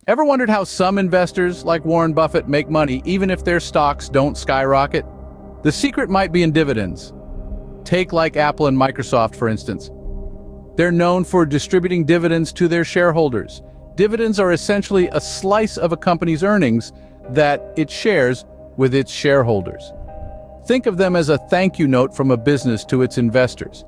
Ever wondered how some investors, like Warren Buffett, make money even if their stocks don't skyrocket? The secret might be in dividends. Take like Apple and Microsoft, for instance. They're known for distributing dividends to their shareholders. Dividends are essentially a slice of a company's earnings that it shares with its shareholders. Think of them as a thank you note from a business to its investors.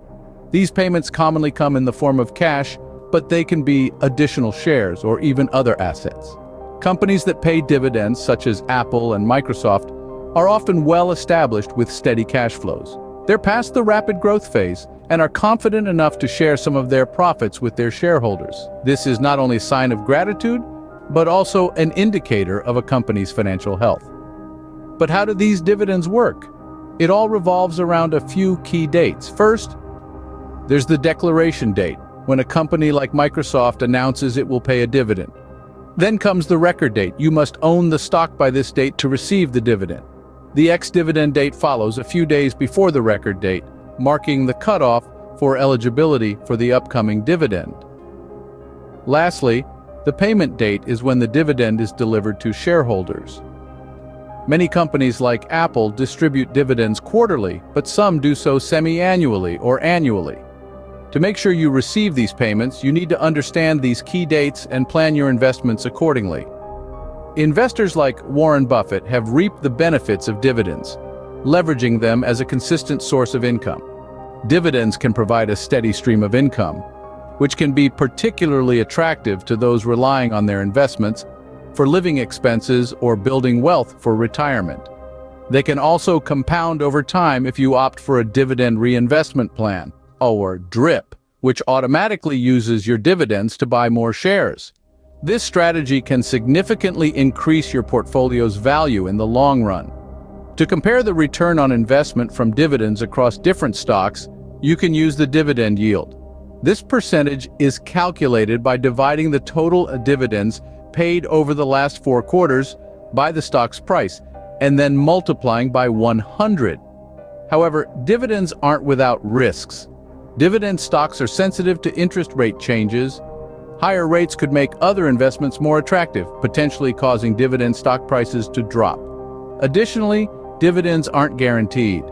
These payments commonly come in the form of cash, but they can be additional shares or even other assets. Companies that pay dividends, such as Apple and Microsoft, are often well established with steady cash flows. They're past the rapid growth phase and are confident enough to share some of their profits with their shareholders. This is not only a sign of gratitude, but also an indicator of a company's financial health. But how do these dividends work? It all revolves around a few key dates. First, there's the declaration date, when a company like Microsoft announces it will pay a dividend. Then comes the record date. You must own the stock by this date to receive the dividend. The ex-dividend date follows a few days before the record date, marking the cutoff for eligibility for the upcoming dividend. Lastly, the payment date is when the dividend is delivered to shareholders. Many companies like Apple distribute dividends quarterly, but some do so semi-annually or annually. To make sure you receive these payments, you need to understand these key dates and plan your investments accordingly. Investors like Warren Buffett have reaped the benefits of dividends, leveraging them as a consistent source of income. Dividends can provide a steady stream of income, which can be particularly attractive to those relying on their investments for living expenses or building wealth for retirement. They can also compound over time if you opt for a dividend reinvestment plan, or DRIP, which automatically uses your dividends to buy more shares. This strategy can significantly increase your portfolio's value in the long run. To compare the return on investment from dividends across different stocks, you can use the dividend yield. This percentage is calculated by dividing the total dividends paid over the last 4 quarters by the stock's price, and then multiplying by 100. However, dividends aren't without risks. Dividend stocks are sensitive to interest rate changes. Higher rates could make other investments more attractive, potentially causing dividend stock prices to drop. Additionally, dividends aren't guaranteed.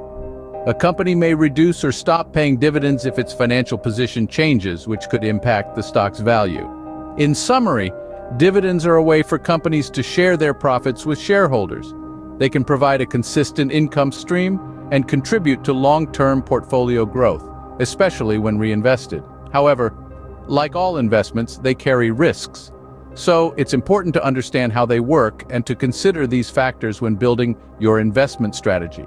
A company may reduce or stop paying dividends if its financial position changes, which could impact the stock's value. In summary, dividends are a way for companies to share their profits with shareholders. They can provide a consistent income stream and contribute to long-term portfolio growth, especially when reinvested. However, like all investments, they carry risks. So it's important to understand how they work and to consider these factors when building your investment strategy.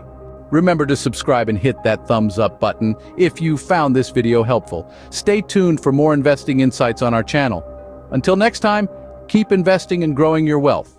Remember to subscribe and hit that thumbs up button if you found this video helpful. Stay tuned for more investing insights on our channel. Until next time, keep investing and growing your wealth.